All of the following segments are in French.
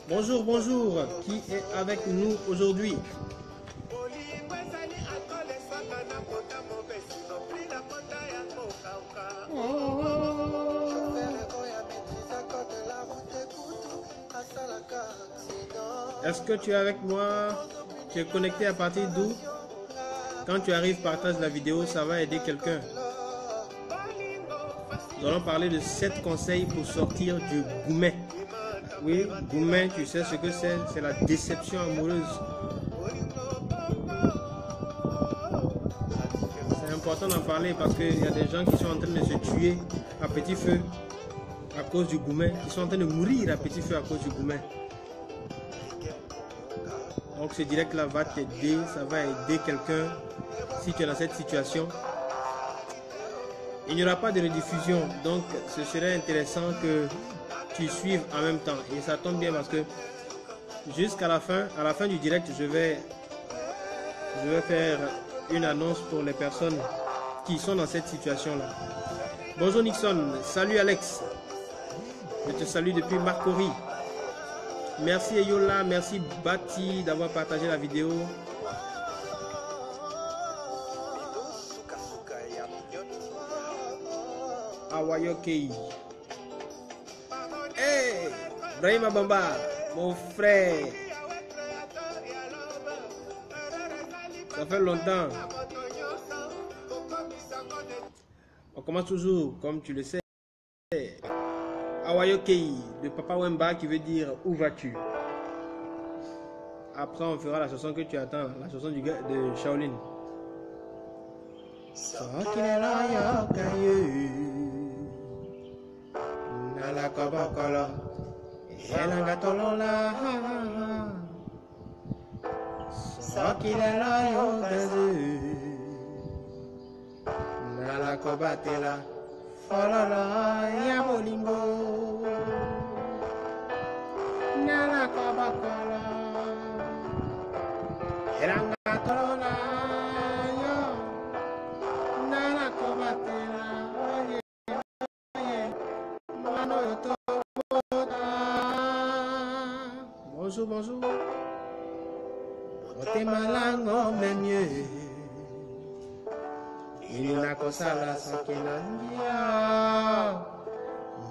Bonjour, bonjour, qui est avec nous aujourd'hui? Est-ce que tu es avec moi? Tu es connecté à partir d'où? Quand tu arrives, partage la vidéo, ça va aider quelqu'un. Nous allons parler de 7 conseils pour sortir du goumet. Oui, goumet, tu sais ce que c'est la déception amoureuse. C'est important d'en parler parce qu'il y a des gens qui sont en train de se tuer à petit feu à cause du goumet, qui sont en train de mourir à petit feu à cause du goumet. Donc ce direct là va t'aider, ça va aider quelqu'un si tu es dans cette situation. Il n'y aura pas de rediffusion, donc ce serait intéressant que tu suives en même temps. Et ça tombe bien parce que jusqu'à la fin du direct, je vais faire une annonce pour les personnes qui sont dans cette situation là. Bonjour Nixon, salut Alex. Je te salue depuis Marcory. Merci Eyola, merci Bati d'avoir partagé la vidéo. Awayokei. Hey, Brahima Bamba, mon frère. Ça fait longtemps. On commence toujours, comme tu le sais. Awayokei, de Papa Wemba qui veut dire où vas-tu? Après, on fera la chanson que tu attends, la chanson du gars de Shaolin. Nala kobokolo, elanga tolola. Sokilelo yogazu, nala kobatela, fololo ya bolingo. Nala kobokolo, elanga tolola yo, nala kobatela. Bonjour, bonjour. Ote malango memye. Il n'a qu'au sala sakinangia.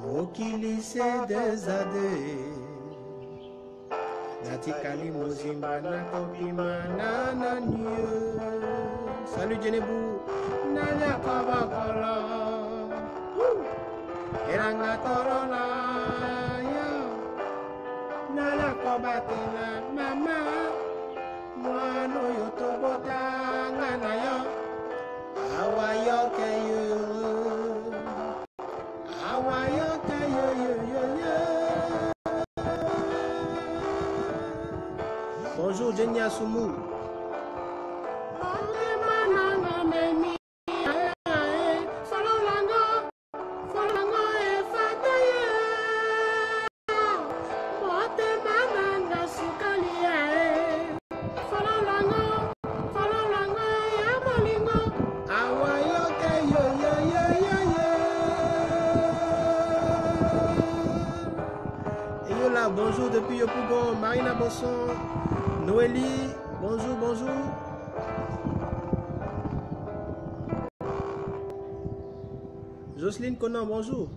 Mokili se dezade. Natikali mozimba na kopima nananyo. Salut Djenebou. Nanya kobakolo. Eranga torola. Nala kobatela mama mwano yotobota ngana yo awayoke yo. Bonjour Jenny Asumu. Bonjour depuis Yopougon, Marina Bosson, Noélie, bonjour, bonjour. Jocelyne Conan, bonjour.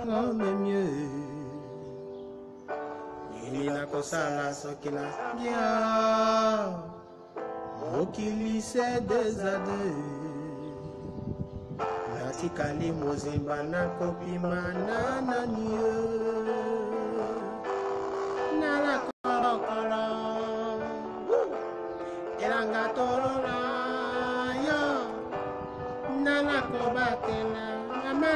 Non, mais mieux. Il n'a qu'au sala, ce qu'il a bien. Mokili se dezade. Natikali mozimba na kopima nananyo. Nala kolokolo. Elanga torola yo. Nala kobatela mama.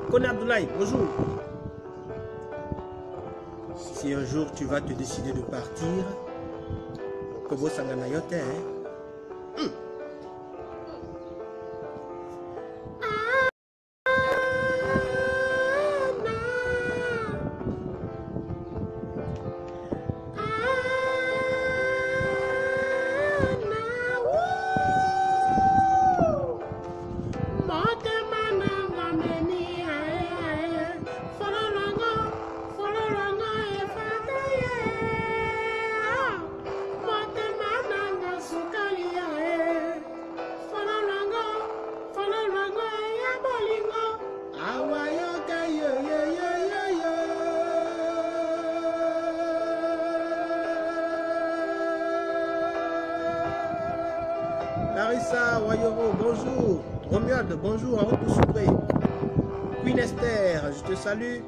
Kone Abdoulaye, bonjour. Si un jour tu vas te décider de partir, Kobo Sanganayote, hein? Larissa Wayoro, bonjour. Romuald, bonjour. Aroku Soubré. Queen Esther, je te salue.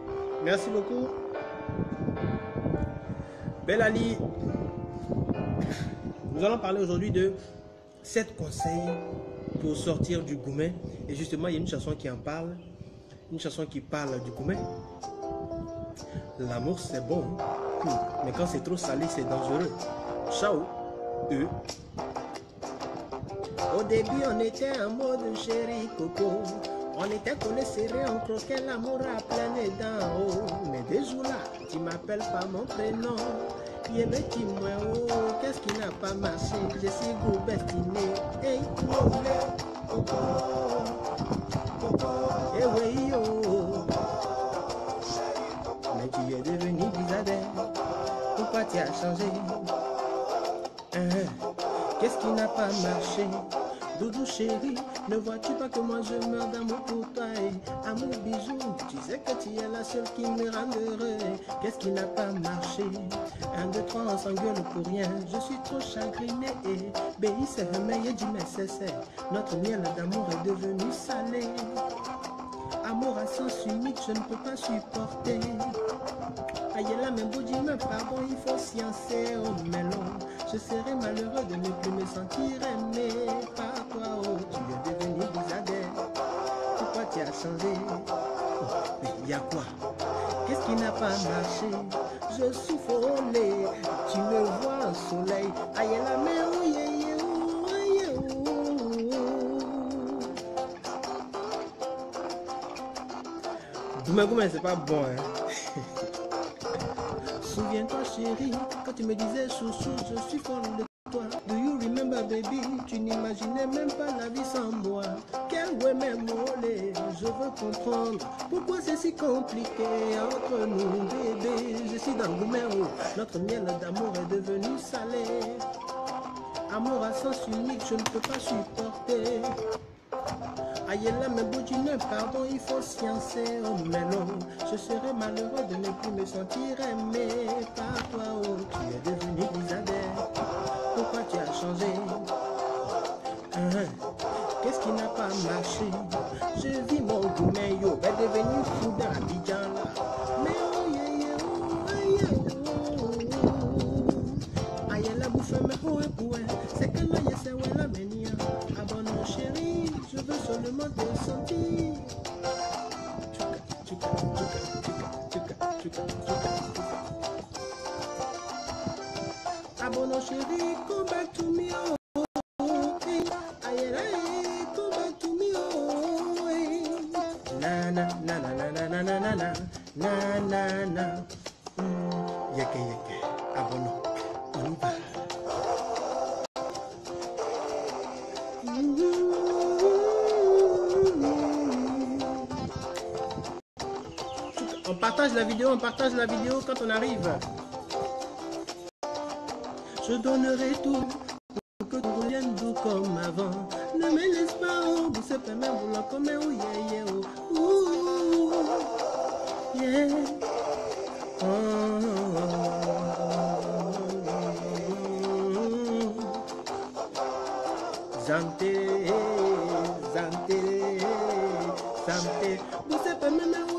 Merci beaucoup. Belle Ali. Nous allons parler aujourd'hui de 7 conseils pour sortir du goumet. Et justement, il y a une chanson qui en parle. Une chanson qui parle du goumet. L'amour, c'est bon. Mais quand c'est trop salé, c'est dangereux. Ciao. Au début, on était en mode chéri coco. On était collés serrés, on croquait l'amour à plein dents. Oh, mais des jours là, tu m'appelles pas mon prénom. Dis-moi, oh, qu'est-ce qui n'a pas marché? Je suis gros destiné. Hey, coco, eh oui, oh. Mais tu es devenu bizarre. Pourquoi tu as changé? Qu'est-ce qui n'a pas marché? Doudou chéri, ne vois-tu pas que moi je meurs d'amour pour toi? Amour bisou, tu sais que tu es la seule qui me rend heureux. Qu'est-ce qui n'a pas marché? 1, 2, 3, on s'engueule pour rien. Je suis trop chagriné et béi c'est mais du nécessaire. Notre miel d'amour est devenu salé. Amour à sens unique, je ne peux pas supporter. Aïe là, même beau Dieu, même pardon, il faut sciencer au melon. Je serais malheureux de ne plus me sentir aimé par toi. Oh, tu es devenu bizarre. Pourquoi tu as changé? Oh, mais il y a quoi? Qu'est-ce qui n'a pas marché? Je suis frôlé. Tu me vois au soleil. Aïe là, mais oh, yeah, yeah, oh, yeah, oh. Goumé, c'est pas bon, hein? Souviens-toi chérie, quand tu me disais chouchou, je suis folle de toi. Do you remember baby, tu n'imaginais même pas la vie sans moi. Quel ouais même mollet, je veux comprendre pourquoi c'est si compliqué entre nous bébé. Je suis dans le goumero, notre miel d'amour est devenu salé. Amour à sens unique, je ne peux pas supporter. Aïe là, mais beau Dieu, pardon, il faut sciencer au melon. Je serais malheureux de ne plus me sentir aimé par toi. Oh, tu es devenu bizarre. Pourquoi tu as changé? Qu'est-ce qui n'a pas marché? Je vis mon gourmet, yo, est devenu fou dans Abidjan là. Mais oh yeah, yeah, oh, yeah, oh. Aïe là, bouffe, mais oh, ouais, c'est que là, c'est ouais, la menia. Abonne chérie, je veux seulement te sentir. Abonne chérie, come back to me, oh. Come back to me, oh. Na na na na na na na na na na na na. Yeke yeke, abonne, on y va. On partage la vidéo quand on arrive. Je donnerai tout pour que tu reviennes doux comme avant. Ne me laisse pas au bout, c'est pas même vouloir comme un yeah yeah oh. Yeah. Zante, zante, zante. Vous savez pas même où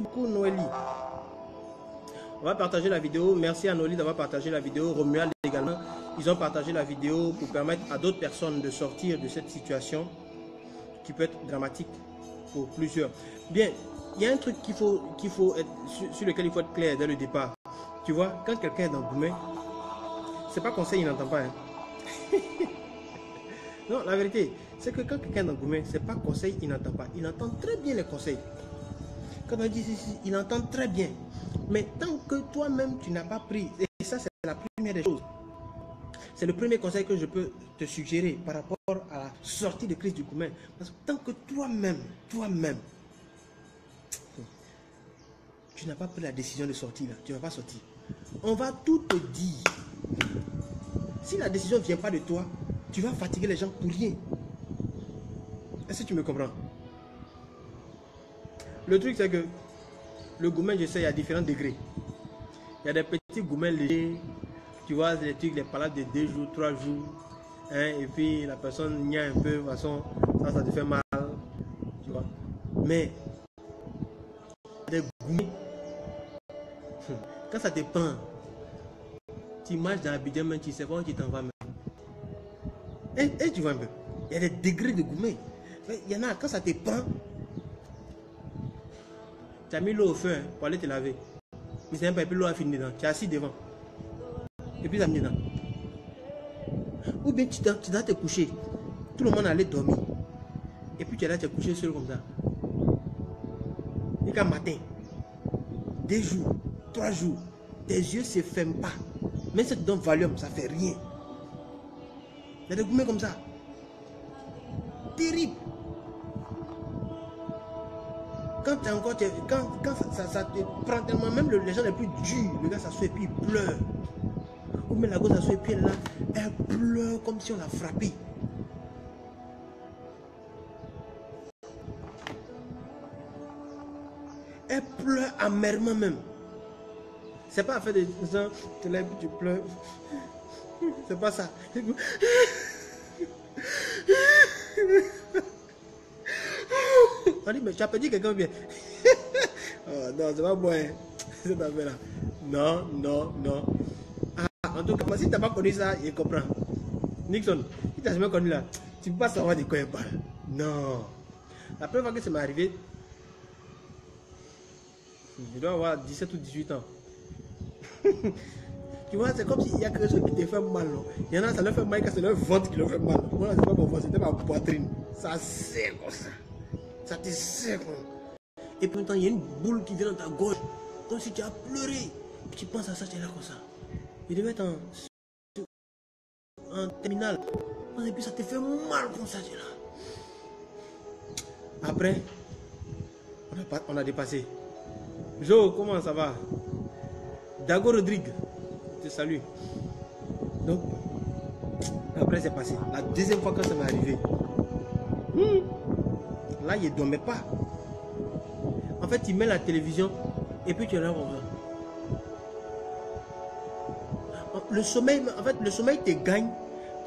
beaucoup Noélie. On va partager la vidéo. Merci à Noélie d'avoir partagé la vidéo. Romuald également. Ils ont partagé la vidéo pour permettre à d'autres personnes de sortir de cette situation qui peut être dramatique pour plusieurs. Bien, il y a un truc sur lequel il faut être clair dès le départ. Tu vois, quand quelqu'un est dans Goumé, c'est pas conseil, il n'entend pas. Hein. Non, la vérité, c'est que quand quelqu'un est dans Goumé, c'est pas conseil, il n'entend pas. Il entend très bien les conseils. Quand on dit ici, il entend très bien. Mais tant que toi-même, tu n'as pas pris, et ça, c'est la première des choses. C'est le premier conseil que je peux te suggérer par rapport à la sortie de crise du Goumé. Parce que tant que toi-même, tu n'as pas pris la décision de sortir, là, tu ne vas pas sortir. On va tout te dire. Si la décision ne vient pas de toi, tu vas fatiguer les gens pour rien. Est-ce que tu me comprends? Le truc, c'est que le Goumé, je sais, il y a différents degrés. Il y a des petits Goumés légers. Tu vois, les trucs, les palades de 2 jours, 3 jours. Hein, et puis la personne n'y a un peu, de toute façon, ça te fait mal. Tu vois. Mais, des Goumés, quand ça te prend, tu marches dans Abidjan, mais tu sais pas où tu t'en vas. Et tu vois un peu. Il y a des degrés de Goumé. Il y en a, quand ça te prend, tu as mis l'eau au feu hein, pour aller te laver. Mais c'est un peu, et puis l'eau a fini dedans. Tu es assis devant. Et puis ça a mis dedans. Ou bien tu dois te coucher. Tout le monde allait dormir. Et puis tu es là te coucher seul comme ça. Et quand matin, 2 jours, 3 jours, tes yeux ne se ferment pas. Même si tu donnes Valium, ça ne fait rien. Il y a des Goumés comme ça. Terrible. Quand ça te prend tellement, même les gens les plus durs, le gars s'assoit et puis il pleure. Ou même la gosse s'assoit et puis elle pleure comme si on l'a frappé. Elle pleure amèrement même. C'est pas à faire des gens, tu te lèves, tu pleures. C'est pas ça. On dit, mais tu as perdu quelqu'un bien. Oh, non, c'est pas bon. Hein. Cette affaire-là. Non, non, non. Ah, en tout cas, si tu n'as pas connu ça, je comprends. Nixon, si tu n'as jamais connu là, tu ne peux pas savoir de quoi il parle. Non. La première fois que ça m'est arrivé, je dois avoir 17 ou 18 ans. Tu vois, c'est comme s'il y a quelque chose qui te fait mal. Non? Il y en a, ça leur fait mal, c'est leur ventre qui leur fait mal. Moi, c'est pas mon ventre, c'était ma poitrine. Ça serre comme ça. Ça te serre. Et puis, il y a une boule qui vient dans ta gorge. Comme si tu as pleuré. Tu penses à ça, tu es là comme ça. Il devait être en terminale. Et puis, ça te fait mal comme ça, tu es là. Après, on a dépassé. Jo, comment ça va? Dago Rodrigue, je te salue. Donc, après c'est passé. La deuxième fois quand ça m'est arrivé, là il ne dormait pas. En fait, il met la télévision et puis tu es là. Le sommeil, en fait, le sommeil te gagne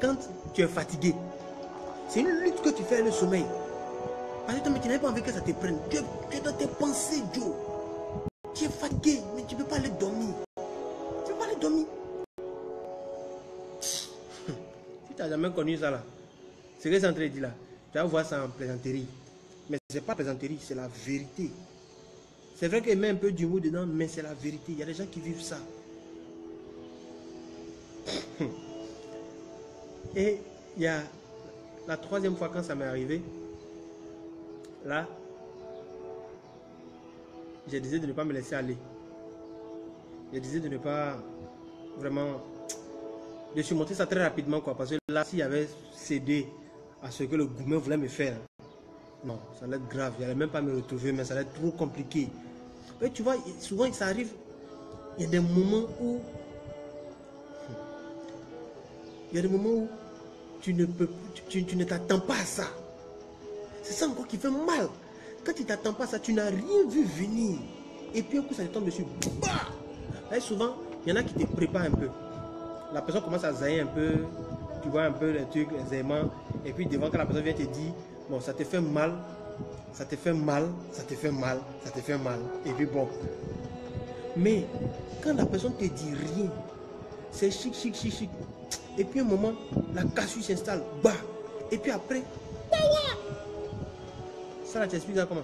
quand tu es fatigué. C'est une lutte que tu fais avec le sommeil. Parce que tu n'avais pas envie que ça te prenne. Tu es dans tes pensées, Joe. Tu es fatigué, mais tu ne peux pas aller dormir. Tu ne peux pas aller dormir. Si tu n'as jamais connu ça là, ce que c'est en train de dire là, tu vas voir ça en plaisanterie. Mais ce n'est pas plaisanterie, c'est la vérité. C'est vrai qu'il met un peu d'humour dedans, mais c'est la vérité. Il y a des gens qui vivent ça. Et il y a la troisième fois quand ça m'est arrivé, là, j'ai décidé de ne pas me laisser aller. J'ai décidé de ne pas vraiment de surmonter ça très rapidement, quoi. Parce que là, s'il y avait cédé à ce que le Goumé voulait me faire, non, ça allait être grave. Je n'allais même pas me retrouver, mais ça allait être trop compliqué. Et tu vois, souvent ça arrive, il y a des moments où tu ne t'attends pas à ça. C'est ça encore qui fait mal. Quand tu ne t'attends pas à ça, tu n'as rien vu venir. Et puis un coup, ça te tombe dessus. Bah! Et souvent, il y en a qui te préparent un peu. La personne commence à zailler un peu. Tu vois un peu les trucs, les aimants. Et puis devant, quand la personne vient te dire, bon, ça te fait mal, ça te fait mal, ça te fait mal, ça te fait mal. Et puis bon. Mais quand la personne te dit rien, c'est chic, chic, chic, chic. Et puis un moment, la cassure s'installe. Bah. Et puis après, ça là, t'expliques ça comment?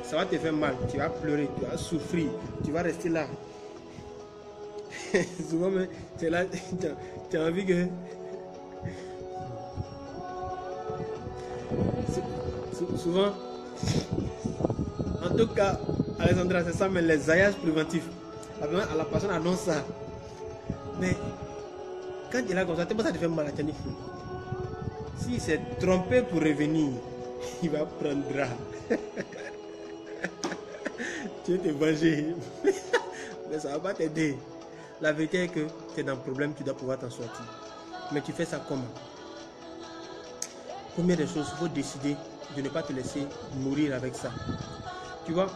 Ça va te faire mal, tu vas pleurer, tu vas souffrir, tu vas rester là. Souvent, tu es là, tu as envie que... Souvent, en tout cas, Alexandra, c'est ça, mais les aillages préventifs. La personne annonce ça. Mais quand tu es là comme ça, ça te fait mal à tenir. S'il s'est trompé pour revenir, il va prendre drap. Tu veux te venger. Mais ça ne va pas t'aider. La vérité est que tu es dans le problème, tu dois pouvoir t'en sortir. Mais tu fais ça comment? Première des choses, il faut décider de ne pas te laisser mourir avec ça. Tu vois,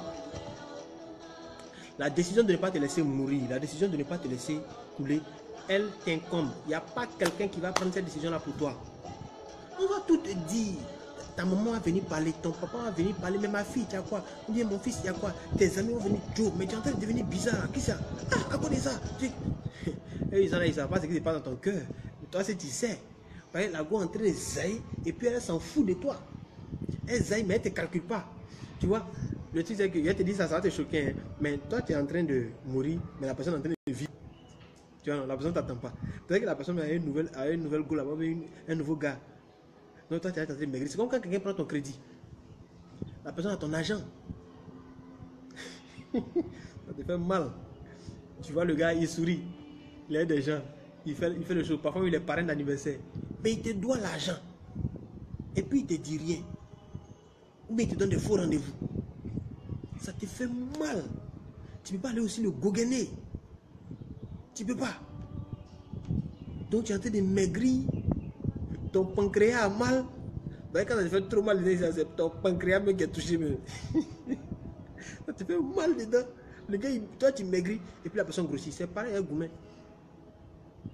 la décision de ne pas te laisser mourir, la décision de ne pas te laisser couler, elle t'incombe. Il n'y a pas quelqu'un qui va prendre cette décision-là pour toi. On va tout te dire. Ta maman va venir parler, ton papa va venir parler, mais ma fille, tu as quoi? Ou bien mon fils, il y a quoi? Tes amis vont venir, Joe, mais tu es en train de devenir bizarre. Qui ça? Ah, à quoi de ça? Et ils ne savent pas ce qui se passe dans ton cœur. Mais toi, si tu sais, la go est en train de zaïr, et puis elle s'en fout de toi. Elle zaïre, mais elle ne te calcule pas. Tu vois, le truc c'est que elle te dit ça, ça va te choquer. Hein. Mais toi, tu es en train de mourir, mais la personne est en train de vivre. Tu vois, la personne ne t'attend pas. Peut-être que la personne a une nouvelle go là-bas, un nouveau gars. Donc toi, tu es en train de maigrir. C'est comme quand quelqu'un prend ton crédit. La personne a ton argent. Ça te fait mal. Tu vois, le gars, il sourit. Il aide des gens. Il fait le show. Parfois, il est parrain d'anniversaire. Mais il te doit l'argent. Et puis, il te dit rien. Ou bien il te donne des faux rendez-vous. Ça te fait mal. Tu ne peux pas aller aussi le goguener. Tu ne peux pas. Donc, tu es en train de maigrir. Ton pancréas a mal. Ben, quand ça te fait trop mal, c'est ton pancréas même qui est touché. Ça te fait mal dedans. Le gars, toi, tu maigris. Et puis la personne grossit. C'est pareil, un gourmet.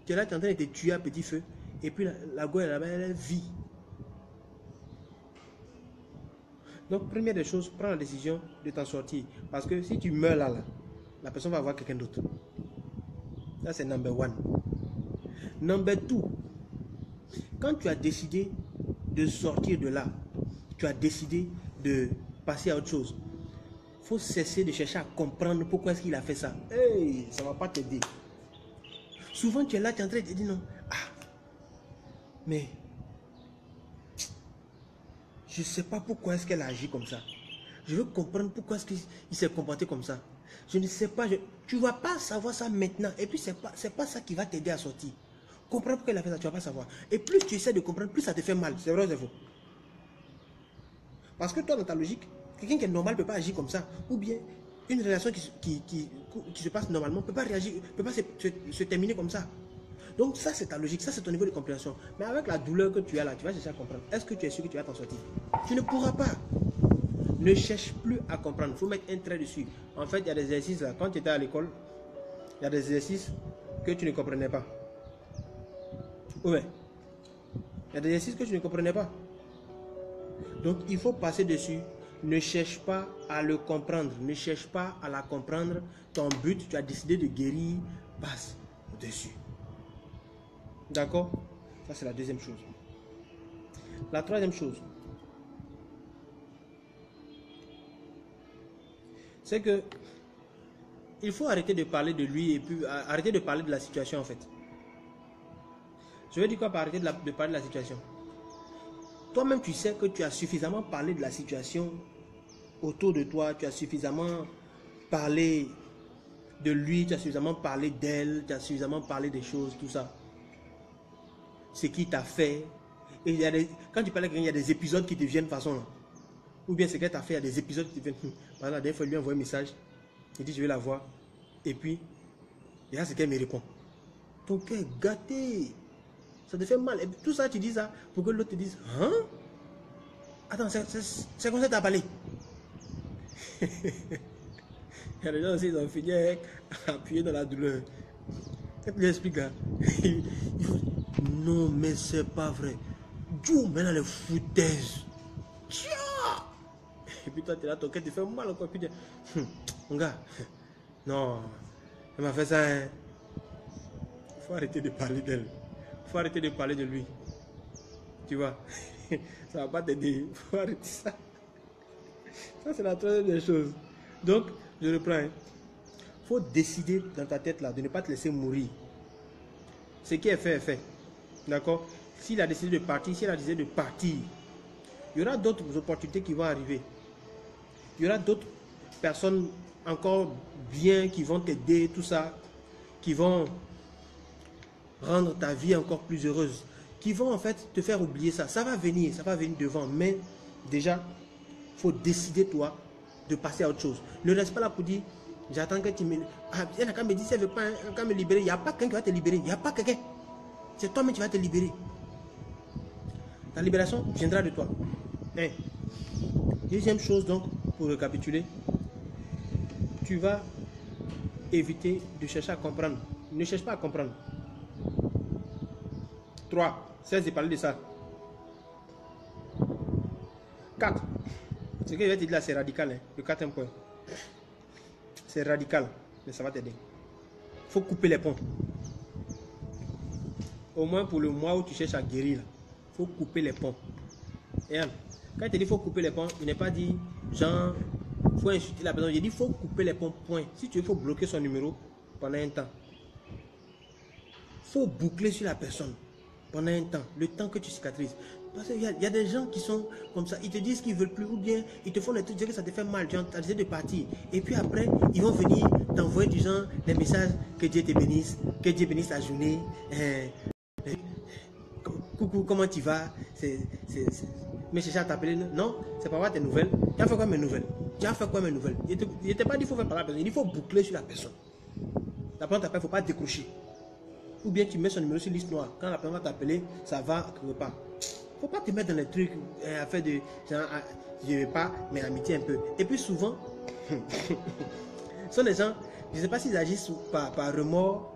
Tu es là, tu es en train de te tuer à petit feu. Et puis la go, elle vit. Donc, première des choses, prends la décision de t'en sortir. Parce que si tu meurs là, la personne va voir quelqu'un d'autre. Ça, c'est number one. Number two, quand tu as décidé de sortir de là, tu as décidé de passer à autre chose, il faut cesser de chercher à comprendre pourquoi est-ce qu'il a fait ça. Hey, ça ne va pas t'aider. Souvent, tu es là, tu es en train de te dire non. Ah, mais je ne sais pas pourquoi est-ce qu'elle a agi comme ça. Je veux comprendre pourquoi est-ce qu'il s'est comporté comme ça. Je ne sais pas. Tu ne vas pas savoir ça maintenant. Et puis, ce n'est pas ça qui va t'aider à sortir. Comprends pourquoi il a fait ça, tu ne vas pas savoir. Et plus tu essaies de comprendre, plus ça te fait mal. C'est vrai ou c'est faux? Parce que toi, dans ta logique, quelqu'un qui est normal ne peut pas agir comme ça. Ou bien, une relation qui se passe normalement ne peut pas réagir, ne peut pas se terminer comme ça. Donc ça, c'est ta logique, ça, c'est ton niveau de compréhension. Mais avec la douleur que tu as là, tu vas chercher à comprendre. Est-ce que tu es sûr que tu vas t'en sortir? Tu ne pourras pas. Ne cherche plus à comprendre. Il faut mettre un trait dessus. En fait, il y a des exercices là. Quand tu étais à l'école, il y a des exercices que tu ne comprenais pas. Ouais. Il y a des exercices que tu ne comprenais pas. Donc, il faut passer dessus. Ne cherche pas à le comprendre. Ne cherche pas à la comprendre. Ton but, tu as décidé de guérir, passe dessus. D'accord? Ça, c'est la deuxième chose. La troisième chose, c'est que il faut arrêter de parler de lui et puis arrêter de parler de la situation en fait. Je veux dire quoi par arrêter de parler de la situation? Toi-même, tu sais que tu as suffisamment parlé de la situation autour de toi, tu as suffisamment parlé de lui, tu as suffisamment parlé d'elle, tu as suffisamment parlé des choses, tout ça. Ce qui t'a fait. Et quand tu parles avec quelqu'un, il y a des épisodes qui te viennent de façon là. Ou bien ce qu'elle t'a fait, il y a des épisodes qui te viennent. Par exemple, des fois, il lui envoie un message, il dit je vais la voir. Et puis, il y a ce qu'elle me répond. Ton cœur est gâté. Ça te fait mal. Et tout ça, tu dis ça pour que l'autre te dise hein? Attends, c'est comme ça que tu as parlé. Il y a des gens aussi, ils ont fini avec appuyer dans la douleur. Quand tu lui expliques, hein, non, mais c'est pas vrai. Joue maintenant les foutaises. Tiens. Et puis toi, tu es là, ton cœur te fait mal encore. Puis mon gars, non, elle m'a fait ça. Hein. Il faut arrêter de parler d'elle. Il faut arrêter de parler de lui. Tu vois, ça va pas t'aider. Il faut arrêter ça. Ça, c'est la troisième des choses. Donc, je reprends. Il faut décider dans ta tête là de ne pas te laisser mourir. Ce qui est fait est fait. D'accord? S'il a décidé de partir, s'il a décidé de partir, il y aura d'autres opportunités qui vont arriver. Il y aura d'autres personnes encore bien qui vont t'aider, tout ça, qui vont rendre ta vie encore plus heureuse, qui vont en fait te faire oublier ça. Ça va venir devant, mais déjà, il faut décider toi de passer à autre chose. Ne reste pas là pour dire, j'attends que tu me... Ah, quand me dit, si elle ne veut pas quand me libérer, il n'y a pas quelqu'un qui va te libérer, il n'y a pas quelqu'un. C'est toi-même qui vas te libérer. Ta libération viendra de toi. Hein. Deuxième chose donc, pour récapituler, tu vas éviter de chercher à comprendre. Ne cherche pas à comprendre. 3. Cesse de parler de ça. 4. Ce que je vais te dire là, c'est radical. Hein. Le quatrième point. C'est radical, mais ça va t'aider. Il faut couper les ponts. Au moins pour le mois où tu cherches à guérir, il faut couper les ponts. Et quand il te dit qu'il faut couper les ponts, il n'est pas dit, genre, il faut insulter la personne. Il dit qu'il faut couper les ponts, point. Si tu veux, il faut bloquer son numéro pendant un temps. Il faut boucler sur la personne pendant un temps, le temps que tu cicatrises. Parce qu'il y a des gens qui sont comme ça, ils te disent qu'ils ne veulent plus, ou bien ils te font des trucs, que ça te fait mal, tu as décidé de partir. Et puis après, ils vont venir t'envoyer du genre des messages, que Dieu te bénisse, que Dieu bénisse la journée. Coucou, comment tu vas? Mais chercher à t'appeler. Non, c'est pas voir tes nouvelles. Tu as fait quoi mes nouvelles? Tu as fait quoi mes nouvelles? Il ne t'a pas dit qu'il faut faire par la personne, il dit qu'il faut boucler sur la personne. La personne t'appelle, il ne faut pas décrocher. Ou bien tu mets son numéro sur liste noire. Quand la personne va t'appeler, ça va quelque part. Il ne faut pas te mettre dans les trucs à faire de genre, je ne veux pas, mais amitié un peu. Et puis souvent, ce sont des gens, je ne sais pas s'ils agissent par remords.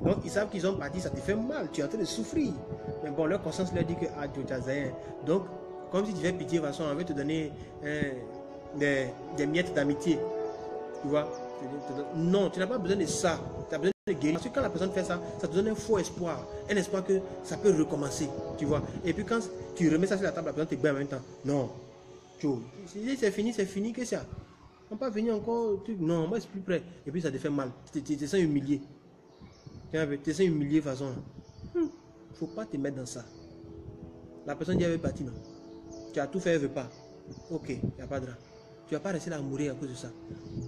Donc ils savent qu'ils ont parti, ça te fait mal, tu es en train de souffrir. Mais bon, leur conscience leur dit que ah, tu as rien. Donc, comme si tu fais pitié, de toute façon, on va te donner des miettes d'amitié. Tu vois? Non, tu n'as pas besoin de ça. Tu as besoin de guérir. Parce que quand la personne fait ça, ça te donne un faux espoir. Un espoir que ça peut recommencer. Tu vois? Et puis quand tu remets ça sur la table, la personne te bat en même temps. Non. C'est fini, que ça. On ne va pas venir encore. Non, moi, je suis plus prêt. Et puis ça te fait mal. Tu te sens humilié. Tu te sens humilié de façon. Il ne faut pas te mettre dans ça. La personne dit elle veut partir, non. Tu as tout fait, elle ne veut pas. Ok, il n'y a pas de drame. Tu ne vas pas rester là à mourir à cause de ça.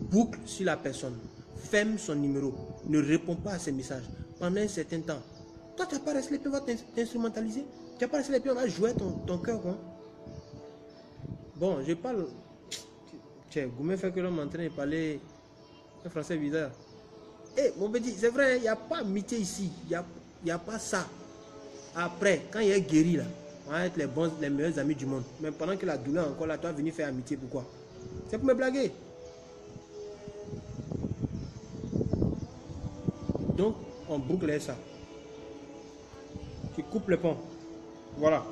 Boucle sur la personne. Ferme son numéro. Ne réponds pas à ses messages pendant un certain temps. Toi, tu n'as pas resté les pieds, on va t'instrumentaliser. Tu n'as pas resté les pieds, on va jouer ton cœur. Quoi. Bon, je parle. Tiens, Goumé fait que l'homme est en train de parler un français bizarre. Eh, mon petit, c'est vrai, il n'y a pas amitié ici. Il n'y a pas ça. Après, quand il est guéri, là, on va être les meilleurs amis du monde. Mais pendant que la douleur est encore là, tu vas venir faire amitié. Pourquoi? C'est pour me blaguer. Donc, on boucle ça. Tu coupes le pont. Voilà.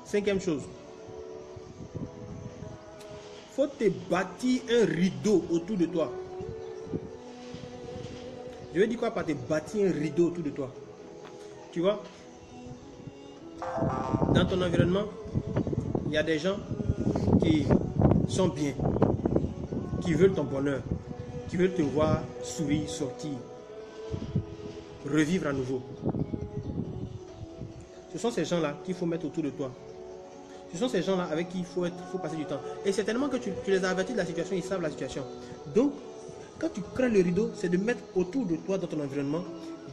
Cinquième chose. Faut te bâtir un rideau autour de toi. Je veux dire quoi par te bâtir un rideau autour de toi? Tu vois, dans ton environnement, il y a des gens qui sont bien, qui veulent ton bonheur, qui veulent te voir sourire, sortir, revivre à nouveau. Ce sont ces gens-là qu'il faut mettre autour de toi. Ce sont ces gens-là avec qui il faut passer du temps. Et certainement que tu les as avertis de la situation, ils savent la situation. Donc, quand tu crées le rideau, c'est de mettre autour de toi, dans ton environnement,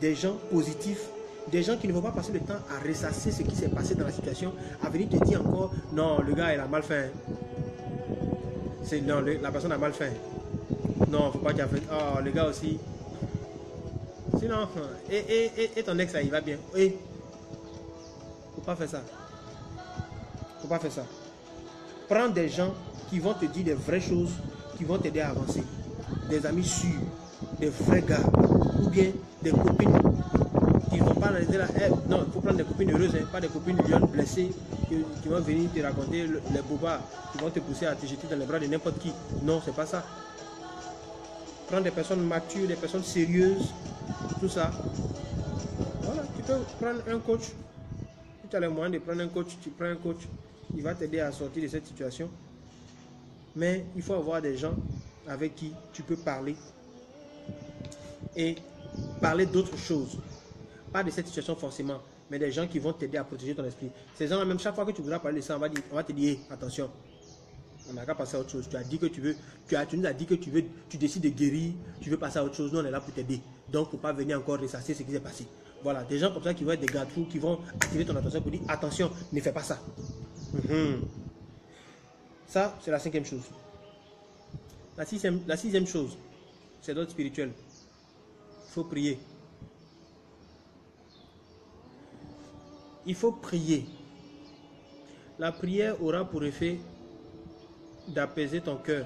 des gens positifs, des gens qui ne vont pas passer le temps à ressasser ce qui s'est passé dans la situation, à venir te dire encore, non, le gars, il a mal fait. Non, la personne a mal fait. Non, faut pas qu'il a fait. Oh, le gars aussi. Sinon, et ton ex, il va bien. Et, faut pas faire ça. Faut pas faire ça. Prends des gens qui vont te dire des vraies choses, qui vont t'aider à avancer. Des amis sûrs, des vrais gars, ou bien des copines qui vont pas analyser là. Non, il faut prendre des copines heureuses, hein, pas des copines jeunes blessées qui vont venir te raconter les bobards, qui vont te pousser à te jeter dans les bras de n'importe qui. Non, c'est pas ça. Prendre des personnes matures, des personnes sérieuses, tout ça. Voilà, tu peux prendre un coach. Si tu as les moyens de prendre un coach, tu prends un coach. Il va t'aider à sortir de cette situation. Mais il faut avoir des gens avec qui tu peux parler et parler d'autres choses. Pas de cette situation forcément, mais des gens qui vont t'aider à protéger ton esprit. Ces gens-là, même chaque fois que tu voudras parler de ça, on va te dire, hey, attention, on n'a qu'à passer à autre chose. Tu as dit que tu veux, tu nous as dit que tu veux, tu décides de guérir, tu veux passer à autre chose. Nous, on est là pour t'aider. Donc, il ne faut pas venir encore ressasser ce qui s'est passé. Voilà, des gens comme ça qui vont être des garde-fous, qui vont attirer ton attention pour dire, attention, ne fais pas ça. Ça, c'est la 5e chose. La sixième chose, c'est d'ordre spirituel. Il faut prier. Il faut prier. La prière aura pour effet d'apaiser ton cœur.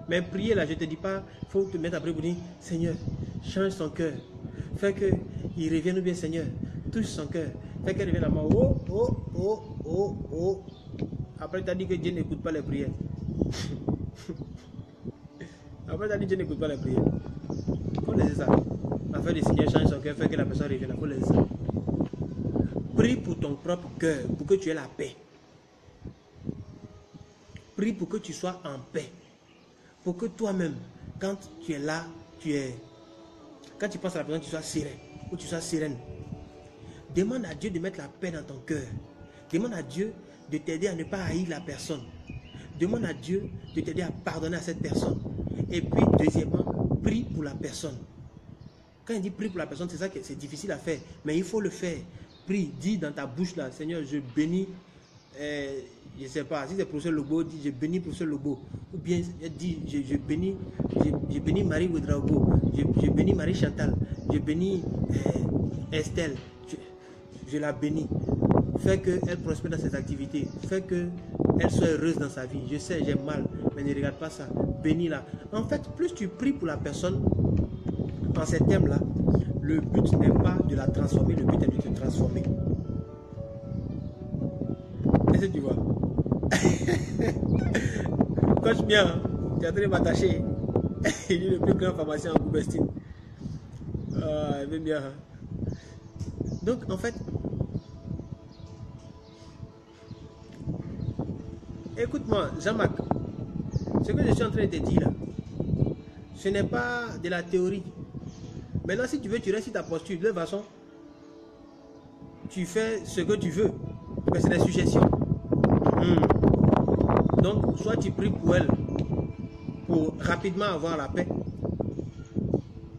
Mais prier là, je ne te dis pas, il faut te mettre après pour dire, Seigneur, change son cœur. Fais qu'il revienne bien, Seigneur. Touche son cœur. Fais qu'il revienne à moi. Oh. Après, tu as dit que Dieu n'écoute pas les prières. Après, tu as dit que Dieu n'écoute pas les prières. Il faut laisser ça. Afin de Seigneur change son cœur, fait que la personne revienne. Il faut laisser ça. Prie pour ton propre cœur, pour que tu aies la paix. Prie pour que tu sois en paix. Pour que toi-même, quand tu es là, quand tu penses à la personne, tu sois serein ou tu sois sereine. Demande à Dieu de mettre la paix dans ton cœur. Demande à Dieu de t'aider à ne pas haïr la personne. Demande à Dieu de t'aider à pardonner à cette personne. Et puis, deuxièmement, prie pour la personne. Quand il dit prie pour la personne, c'est ça que c'est difficile à faire. Mais il faut le faire. Prie, dis dans ta bouche là, Seigneur, je bénis, je ne sais pas, si c'est professeur Lobo, dis je bénis professeur Lobo. Ou bien dis je bénis Marie Ouedraogo, je bénis Marie Chantal, je bénis Estelle, je la bénis. Fais qu'elle prospère dans ses activités, fais qu'elle soit heureuse dans sa vie. Je sais, j'ai mal, mais ne regarde pas ça, bénis-la. En fait, plus tu pries pour la personne, en ces thèmes-là, le but n'est pas de la transformer, le but est de te transformer. Est-ce que tu vois? Coach bien, tu es en train de m'attacher. Il est le plus grand pharmacien en Goubestine. Ah, il veut bien. Donc, en fait, écoute-moi, Jean-Marc, ce que je suis en train de te dire là, ce n'est pas de la théorie. Maintenant, si tu veux, tu restes sur ta posture. De toute façon, tu fais ce que tu veux. Mais c'est des suggestions. Donc, soit tu pries pour elle pour rapidement avoir la paix.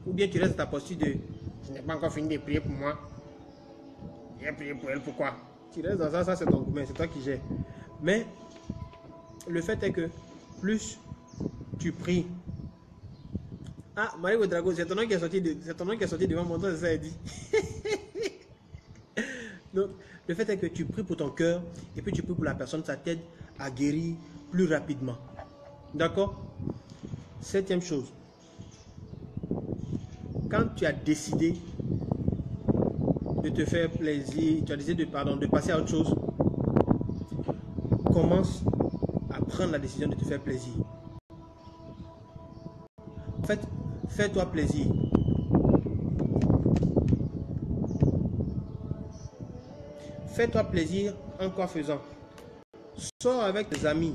Ou bien tu restes à ta posture de je n'ai pas encore fini de prier pour moi. J'ai prié pour elle, pourquoi? Tu restes dans ça, ça c'est ton gourmet, c'est toi qui gères. Mais le fait est que plus tu pries. Ah, Marie Ouedraogo, c'est ton nom qui est sorti devant mon nom, c'est ça, elle dit. Donc, le fait est que tu pries pour ton cœur et puis tu pries pour la personne, ça t'aide à guérir plus rapidement. D'accord? 7e chose. Quand tu as décidé de te faire plaisir, tu as décidé de passer à autre chose, commence à prendre la décision de te faire plaisir. En fait, fais-toi plaisir. Fais-toi plaisir en quoi faisant. Sors avec tes amis.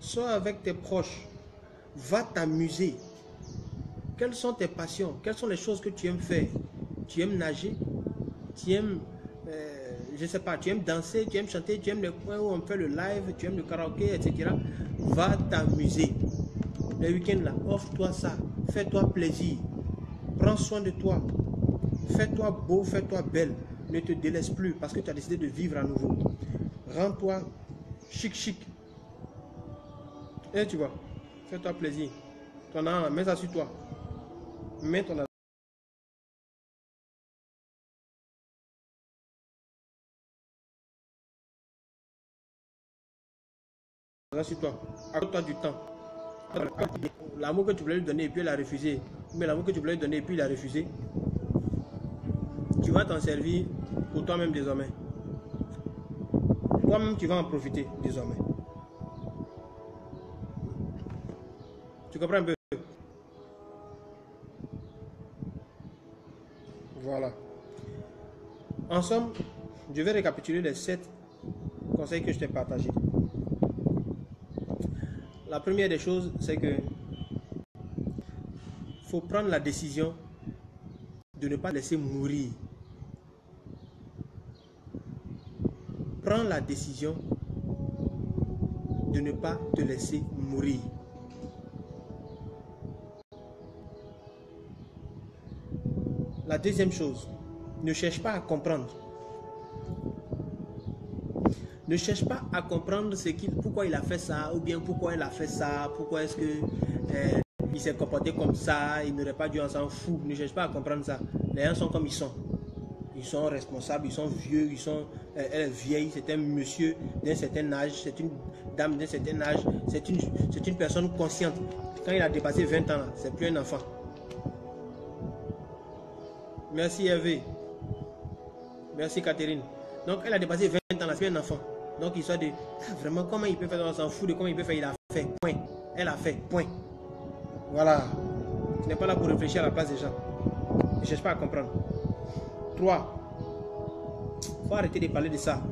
Sors avec tes proches. Va t'amuser. Quelles sont tes passions? Quelles sont les choses que tu aimes faire? Tu aimes nager? Tu aimes, je ne sais pas, tu aimes danser? Tu aimes chanter? Tu aimes les coins où on fait le live? Tu aimes le karaoké, etc. Va t'amuser. Le week-end là, offre-toi ça. Fais-toi plaisir. Prends soin de toi. Fais-toi beau, fais-toi belle. Ne te délaisse plus parce que tu as décidé de vivre à nouveau. Rends-toi chic. Et tu vois, fais-toi plaisir. Ton âme, mets ça sur toi. Mets ton âme sur toi. Accorde-toi du temps. L'amour que tu voulais lui donner et puis il a refusé. Mais l'amour que tu voulais lui donner et puis il a refusé. tu vas t'en servir pour toi-même désormais. Toi-même, tu vas en profiter désormais. Tu comprends un peu? Voilà. En somme, je vais récapituler les 7 conseils que je t'ai partagés. La première des choses, c'est que faut prendre la décision de ne pas laisser mourir. Prends la décision de ne pas te laisser mourir. La deuxième chose, ne cherche pas à comprendre. Ne cherche pas à comprendre pourquoi il a fait ça, ou bien pourquoi il a fait ça, pourquoi est-ce que il s'est comporté comme ça, il n'aurait pas dû, en s'en foutre. Ne cherche pas à comprendre ça. Les gens sont comme ils sont. Ils sont responsables, ils sont vieux, elle est vieille, c'est un monsieur d'un certain âge, c'est une dame d'un certain âge, c'est une personne consciente. Quand il a dépassé 20 ans, c'est plus un enfant. Merci Hervé. Merci Catherine. Donc elle a dépassé 20 ans, c'est un enfant. Donc il soit de vraiment comment il peut faire, on s'en fout de comment il peut faire, il a fait, point. Elle a fait, point. Voilà. Tu n'es pas là pour réfléchir à la place des gens. Ne cherche pas à comprendre. 3. Il faut arrêter de parler de ça.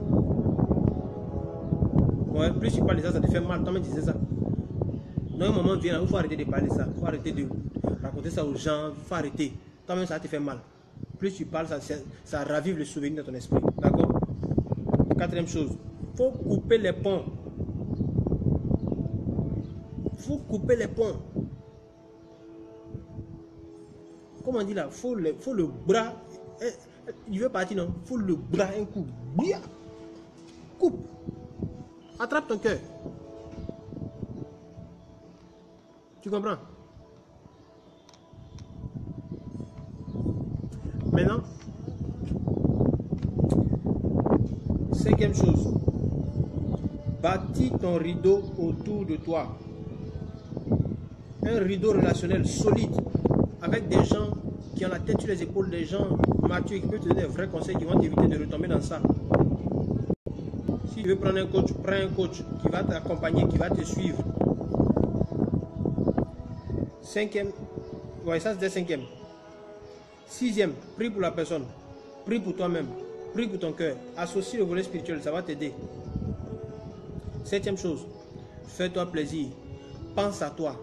Ouais, plus tu parles de ça, ça te fait mal. Toi-même disais ça. Donc un moment vient, il faut arrêter de parler de ça. Il faut arrêter de raconter ça aux gens. Il faut arrêter. Toi-même ça te fait mal. Plus tu parles, ça ravive le souvenir de ton esprit. D'accord? 4e chose, il faut couper les ponts. Il faut couper les ponts. Comment on dit là? Faut le bras. Il veut partir, non? Il faut le bras, un coup. Bien. Coupe. Attrape ton cœur. Tu comprends? Maintenant, 5e chose, bâtis ton rideau autour de toi. Un rideau relationnel solide avec des gens qui ont la tête sur les épaules, des gens matures qui peuvent te donner des vrais conseils qui vont t'éviter de retomber dans ça. Si tu veux prendre un coach, prends un coach qui va t'accompagner, qui va te suivre. 5e, ouais, ça c'était 5e. 6e, prie pour la personne, prie pour toi-même, prie pour ton cœur, associe le volet spirituel, ça va t'aider. 7e chose, fais-toi plaisir, pense à toi,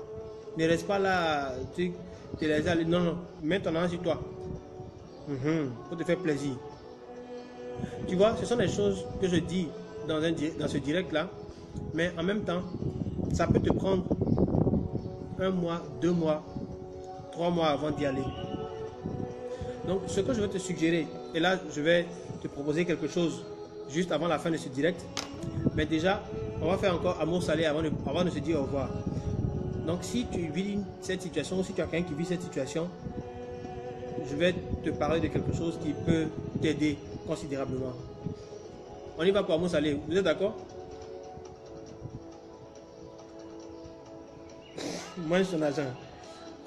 ne reste pas là, non, mets ton âme sur toi, pour te faire plaisir. Tu vois, ce sont des choses que je dis dans ce direct là, mais en même temps, ça peut te prendre 1 mois, 2 mois, 3 mois avant d'y aller. Donc, ce que je vais te suggérer, et là, je vais te proposer quelque chose juste avant la fin de ce direct. Mais déjà, on va faire encore amour salé avant de se dire au revoir. Donc, si tu vis cette situation, ou si tu as quelqu'un qui vit cette situation, je vais te parler de quelque chose qui peut t'aider considérablement. On y va pour amour salé. Vous êtes d'accord? Mange son argent.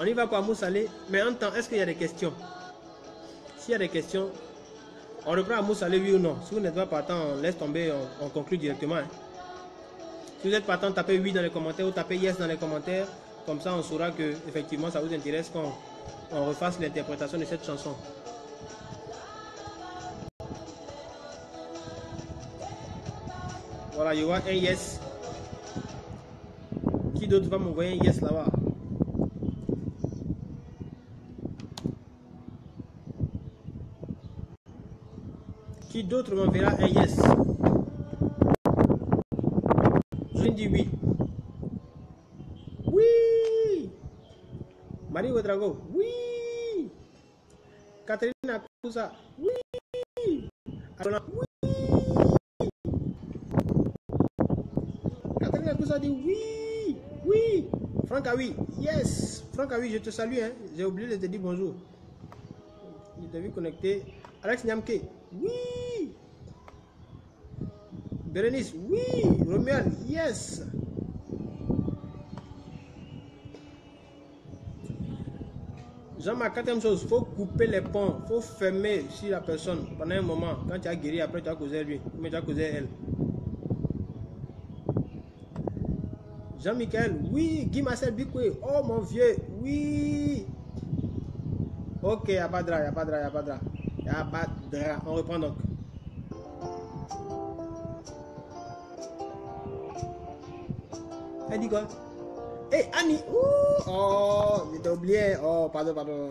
On y va pour amour salé. Mais en temps, est-ce qu'il y a des questions? S'il y a des questions, on reprend amour salé, oui ou non. Si vous n'êtes pas partant, on laisse tomber, on conclut directement. Hein. Si vous êtes partant, tapez oui dans les commentaires ou tapez yes dans les commentaires. Comme ça, on saura que effectivement ça vous intéresse qu'on refasse l'interprétation de cette chanson. Voilà, il y aura un yes. Qui d'autre va m'envoyer un yes là-bas? Qui d'autre m'enverra un yes? Je dis oui. Oui. Marie Ouedraogo. Oui. Catherine Akousa. Oui. Arona. Oui. Catherine Akousa dit oui. Oui. Franck oui. Yes. Franck oui, je te salue. Hein. J'ai oublié de te dire bonjour. Je t'ai vu connecter. Alex Nyamke. Oui. Bérénice, oui. Romuald, yes. Jean-Marc, quatrième chose, il faut couper les ponts, il faut fermer sur la personne pendant un moment. Quand tu as guéri, après tu as causé lui, mais tu as causé elle. Jean-Michel, oui. Guy Marcel Bicoué, oh mon vieux, oui. Ok, il n'y a pas de drap, il n'y a pas de drap, il n'y a pas de drap. Il n'y a pas de drap. On reprend donc. Elle dit quoi? Hey, Annie, oh, j'ai oublié. Oh, pardon, pardon.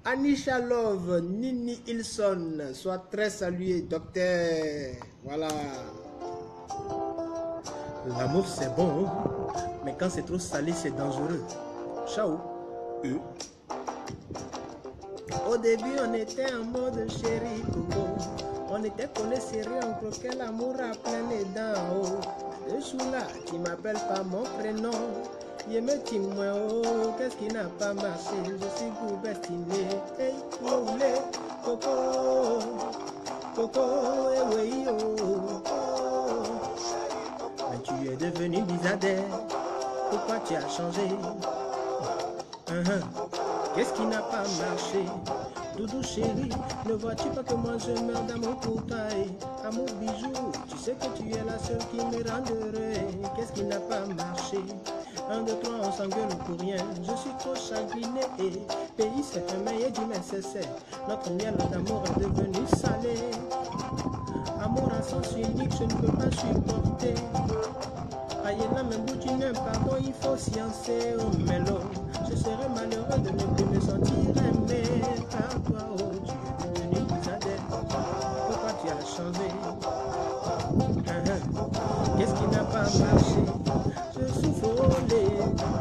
Anisha Love, Nini Hilson, sois très salué, docteur. Voilà. L'amour, c'est bon, mais quand c'est trop salé, c'est dangereux. Ciao. Au début, on était en mode chéri, coco. On était collés serrés, on croquait l'amour à plein les dents. Oh. Dessous là, tu m'appelles pas mon prénom. Je me dis moi, oh, qu'est-ce qui n'a pas marché? Je suis gouvestiné. Hey, olé, coco, coco, eh oui, oh. Mais tu es devenu bizarre. Pourquoi tu as changé? Qu'est-ce qui n'a pas marché? Doudou chéri, ne vois-tu pas que moi je meurs d'amour pour toi? Amour bijou, tu sais que tu es la seule qui me rend heureux. Qu'est-ce qui n'a pas marché? 1, 2, 3, on s'engueule pour rien. Je suis trop chagriné et pays c'est fermé et du nécessaire. Notre miel d'amour est devenu salé. Amour à sens unique, je ne peux pas supporter. Aïe là, même où tu n'aimes pardon, il faut sciencer au mélo. Je serais malheureux de ne plus me sentir aimé par toi. Oh, tu es devenu bizarre. Pourquoi tu as changé? Qu'est-ce qui n'a pas marché? Je suis volé,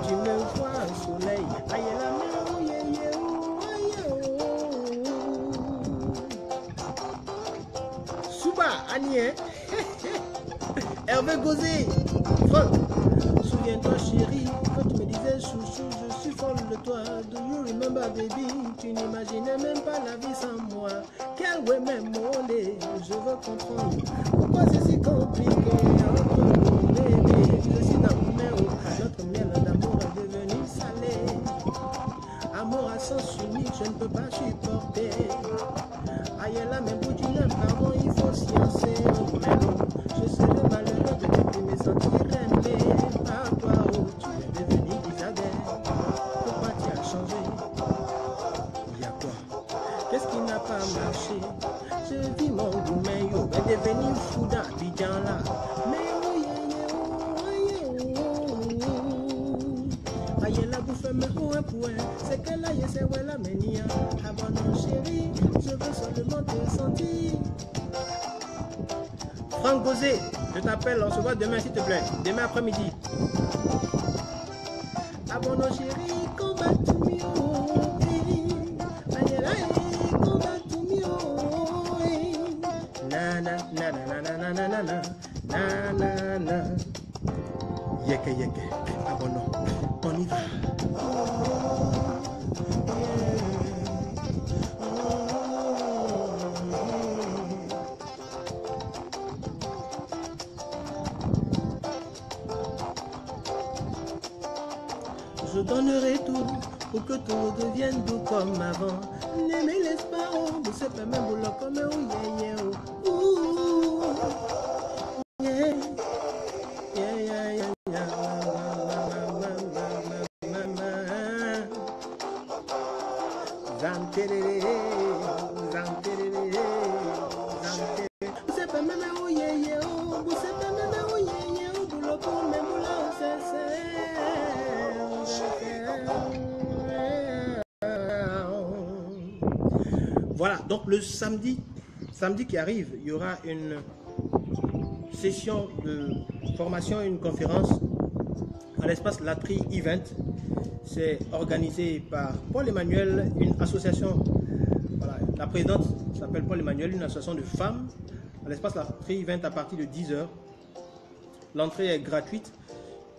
tu me vois au soleil. Aïe la main, oh yeah yeah, oh yeah oh. Souba, Annie, Hervé Gauzé, Franck. Souviens-toi chérie, quand tu me disais chouchou, je suis folle de toi. Do you remember baby? Tu n'imaginais même pas la vie sans moi. Quel ouais même mon nez, je veux comprendre pourquoi c'est si compliqué entre nous bébé. Je suis dans mon main, notre miel d'amour est devenu salé. Amour à sens unique, je ne peux pas supporter. Aïe là même pour tu n'aimes pardon, il faut sciencer au mélo. Je serais malheureux de ne plus me sentir aimé par toi. Oh, tu es devenu bizarre. Pourquoi tu as changé? Il y a quoi? Qu'est-ce qui n'a pas marché? Je vis mon goût, mais yo, est devenu fou d'Abidjan là. Mais oh yeah yeah, oh yeah oh. Aïe la bouffe me ou un point. C'est que là, c'est ouais la menia. Abonne chérie, je veux seulement te sentir. Franck Gauzé, je t'appelle, on se voit demain s'il te plaît. Demain après-midi. Abonne chérie, combat tout mieux. Aïe là, combat tout mieux. Na na na na na na na na na na na na. Yeke yeke, abonne, on y va. Je donnerai tout pour que tout redevienne doux comme avant. Ne me laisse pas, oh, mais c'est pas même boulot comme oh yeah yeah oh. Ouh, yeah, yeah, yeah, yeah, yeah. Zanterere, zanterere, zanterere. C'est pas même oh yeah yeah oh, c'est pas même oh yeah yeah oh, boulot comme boulot c'est. Voilà, donc le samedi qui arrive, il y aura une session de formation, une conférence à l'espace Latry Event. C'est organisé par Paul Emmanuel, une association, voilà, la présidente s'appelle Paul Emmanuel, une association de femmes à l'espace Latry Event à partir de 10 h. L'entrée est gratuite.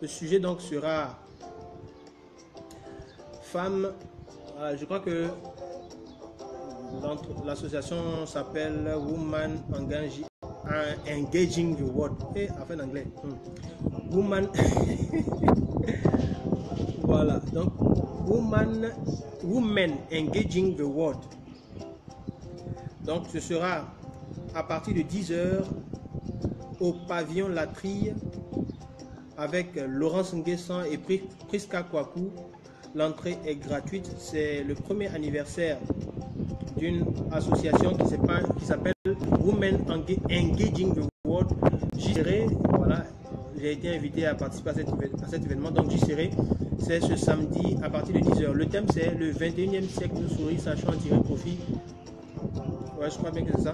Le sujet donc sera femmes, voilà, je crois que l'association s'appelle Woman Engaging the World. Et enfin en anglais. Woman Voilà, donc Women Engaging the World. Donc ce sera à partir de 10h au pavillon Latrille avec Laurence Nguessan et Priska Kwaku. L'entrée est gratuite. C'est le premier anniversaire d'une association qui s'appelle Women Engaging the World. J'y serai, voilà, j'ai été invité à participer à cet événement, donc j'y serai. C'est ce samedi à partir de 10h. Le thème c'est le 21e siècle de souris sachant en tirer profit. Ouais, je crois bien que c'est ça.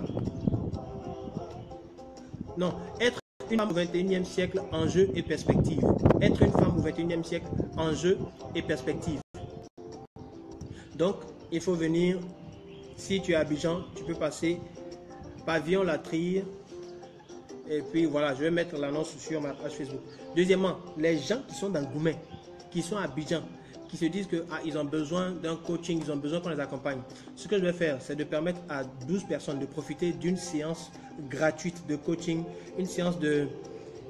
Non, être une femme au 21e siècle, enjeux et perspectives. Être une femme au 21e siècle, enjeux et perspectives. Donc, il faut venir. Si tu es à Abidjan, tu peux passer pavillon Latrille. Et puis voilà, je vais mettre l'annonce sur ma page Facebook. Deuxièmement, les gens qui sont dans Goumen, qui sont à Abidjan, qui se disent qu'ils ont besoin d'un coaching, ils ont besoin qu'on les accompagne. Ce que je vais faire, c'est de permettre à 12 personnes de profiter d'une séance gratuite de coaching, une séance de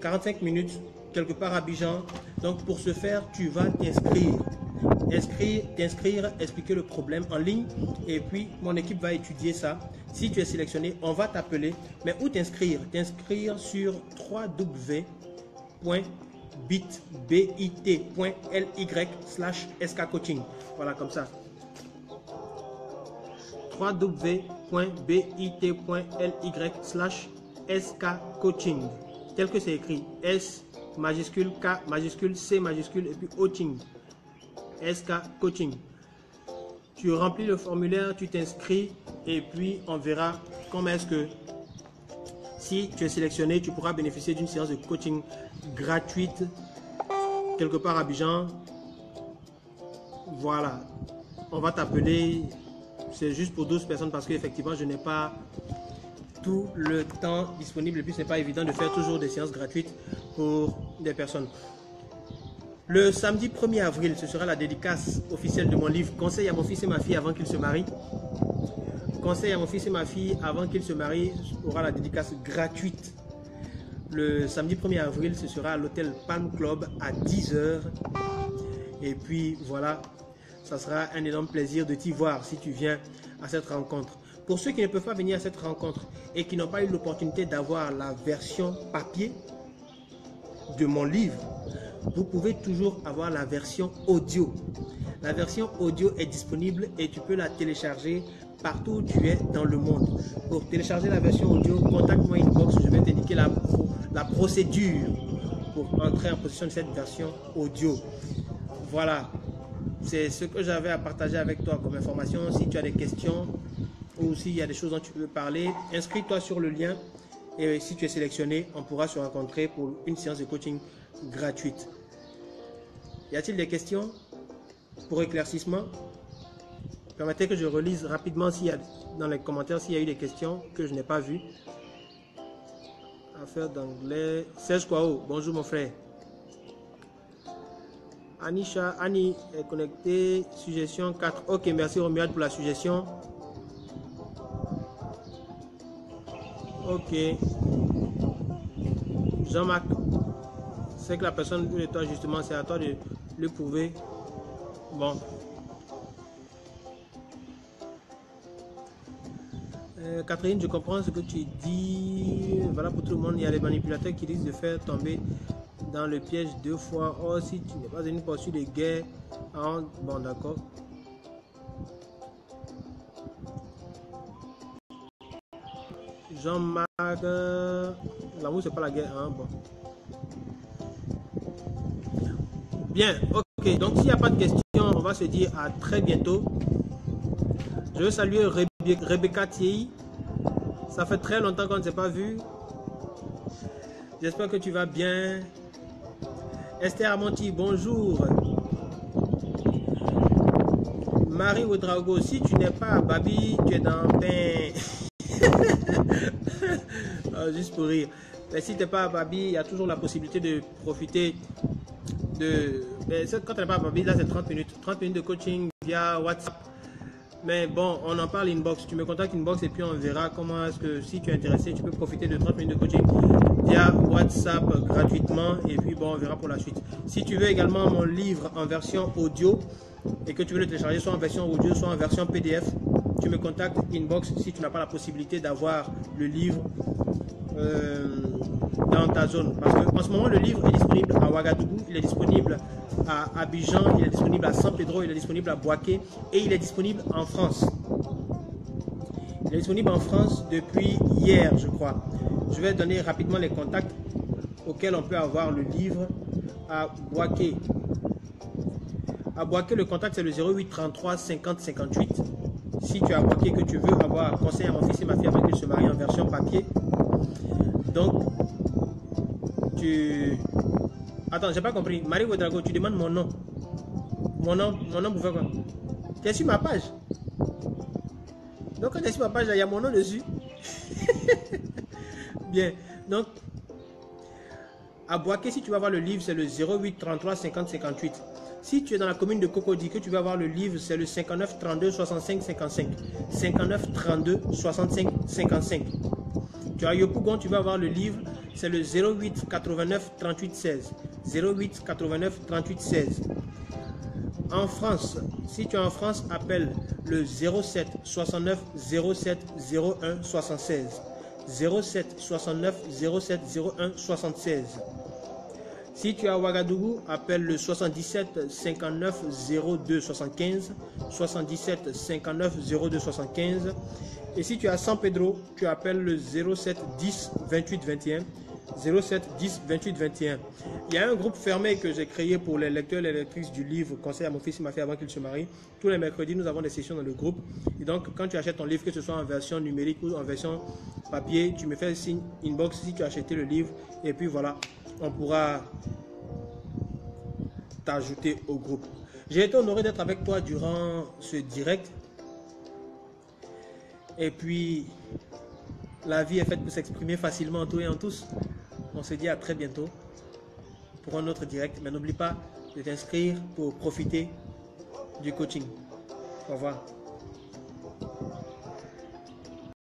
45 minutes quelque part à Abidjan. Donc pour ce faire, tu vas t'inscrire, expliquer le problème en ligne et puis mon équipe va étudier ça. Si tu es sélectionné, on va t'appeler. Mais où t'inscrire? T'inscrire sur www.bit.ly/skcoaching. Voilà, comme ça. www.bit.ly/skcoaching. Tel que c'est écrit. S majuscule, K majuscule, C majuscule et puis coaching. SK Coaching. Tu remplis le formulaire, tu t'inscris et puis on verra comment est-ce que si tu es sélectionné, tu pourras bénéficier d'une séance de coaching gratuite quelque part à Abidjan. Voilà, on va t'appeler. C'est juste pour 12 personnes parce qu'effectivement je n'ai pas tout le temps disponible et puis ce n'est pas évident de faire toujours des séances gratuites pour des personnes. Le samedi 1er avril, ce sera la dédicace officielle de mon livre Conseil à mon fils et ma fille avant qu'ils se marient. Conseil à mon fils et ma fille avant qu'ils se marient aura la dédicace gratuite. Le samedi 1er avril, ce sera à l'hôtel Palm Club à 10h. Et puis voilà, ça sera un énorme plaisir de t'y voir si tu viens à cette rencontre. Pour ceux qui ne peuvent pas venir à cette rencontre et qui n'ont pas eu l'opportunité d'avoir la version papier de mon livre, vous pouvez toujours avoir la version audio. La version audio est disponible et tu peux la télécharger partout où tu es dans le monde. Pour télécharger la version audio, contacte-moi inbox, je vais t'indiquer la procédure pour entrer en possession de cette version audio. Voilà, c'est ce que j'avais à partager avec toi comme information. Si tu as des questions ou s'il y a des choses dont tu veux parler, inscris-toi sur le lien. Et si tu es sélectionné, on pourra se rencontrer pour une séance de coaching gratuite. Y a-t-il des questions pour éclaircissement? Permettez que je relise rapidement s'il y a dans les commentaires s'il y a eu des questions que je n'ai pas vues. Affaire d'anglais. Serge Kwao, bonjour mon frère. Anisha, Annie est connectée. Suggestion 4. Ok, merci Romuald pour la suggestion. Ok. Jean-Marc, c'est que la personne de toi justement, c'est à toi de le prouver. Bon. Catherine, je comprends ce que tu dis. Voilà pour tout le monde. Il y a les manipulateurs qui risquent de faire tomber dans le piège 2 fois. Oh, si tu n'es pas une poursuite de guerre. Ah, bon, d'accord. Jean-Marc, l'amour c'est pas la guerre, hein? Bon. Bien, ok, donc s'il n'y a pas de questions, on va se dire à très bientôt. Je veux saluer Rebecca Thierry, ça fait très longtemps qu'on ne s'est pas vu. J'espère que tu vas bien. Esther Amonti, bonjour. Marie Ouedraogo, si tu n'es pas à Babi, tu es dans pain. Juste pour rire. Mais si tu n'es pas à Babi, il y a toujours la possibilité de profiter de... Mais quand tu n'es pas à Babi, là c'est 30 minutes. 30 minutes de coaching via WhatsApp. Mais bon, on en parle inbox. Tu me contactes inbox et puis on verra comment est-ce que si tu es intéressé, tu peux profiter de 30 minutes de coaching. via WhatsApp gratuitement et puis bon, on verra pour la suite. Si tu veux également mon livre en version audio et que tu veux le télécharger soit en version audio, soit en version PDF, tu me contactes inbox si tu n'as pas la possibilité d'avoir le livre dans ta zone. Parce qu'en ce moment, le livre est disponible à Ouagadougou, il est disponible à Abidjan, il est disponible à San Pedro, il est disponible à Boaké et il est disponible en France. Il est disponible en France depuis hier, je crois. Je vais donner rapidement les contacts auxquels on peut avoir le livre à Boaké. À Boaké, le contact c'est le 08 33 50 58. Si tu es à Boaké que tu veux avoir conseil à mon fils et ma fille avant qu'ils se marient en version papier. Donc, tu... Attends, j'ai pas compris. Marie Ouedraogo, tu demandes mon nom. Mon nom pour faire quoi? Tu es sur ma page. Donc, quand tu es sur ma page, il y a mon nom dessus. Bien. Donc, à Boaké, si tu vas voir le livre, c'est le 08 33 50 58. Si tu es dans la commune de Cocody, que tu vas voir le livre, c'est le 59 32 65 55. 59 32 65 55. Tu as Yopougon, tu vas voir le livre, c'est le 08 89 38 16. 08 89 38 16. En France, si tu es en France, appelle le 07 69 07 01 76. 07 69 07 01 76. Si tu es à Ouagadougou, appelle le 77 59 02 75. 77 59 02 75. Et si tu es à San Pedro, tu appelles le 07 10 28 21. 07 10 28 21. Il y a un groupe fermé que j'ai créé pour les lecteurs et les lectrices du livre Conseil à mon fils et ma fille avant qu'ils se marient. Tous les mercredis, nous avons des sessions dans le groupe. Et donc, quand tu achètes ton livre, que ce soit en version numérique ou en version papier, tu me fais signe inbox si tu as acheté le livre. Et puis voilà, on pourra t'ajouter au groupe. J'ai été honoré d'être avec toi durant ce direct. Et puis, la vie est faite pour s'exprimer facilement en tout et en tous. On se dit à très bientôt pour un autre direct. Mais n'oublie pas de t'inscrire pour profiter du coaching. Au revoir.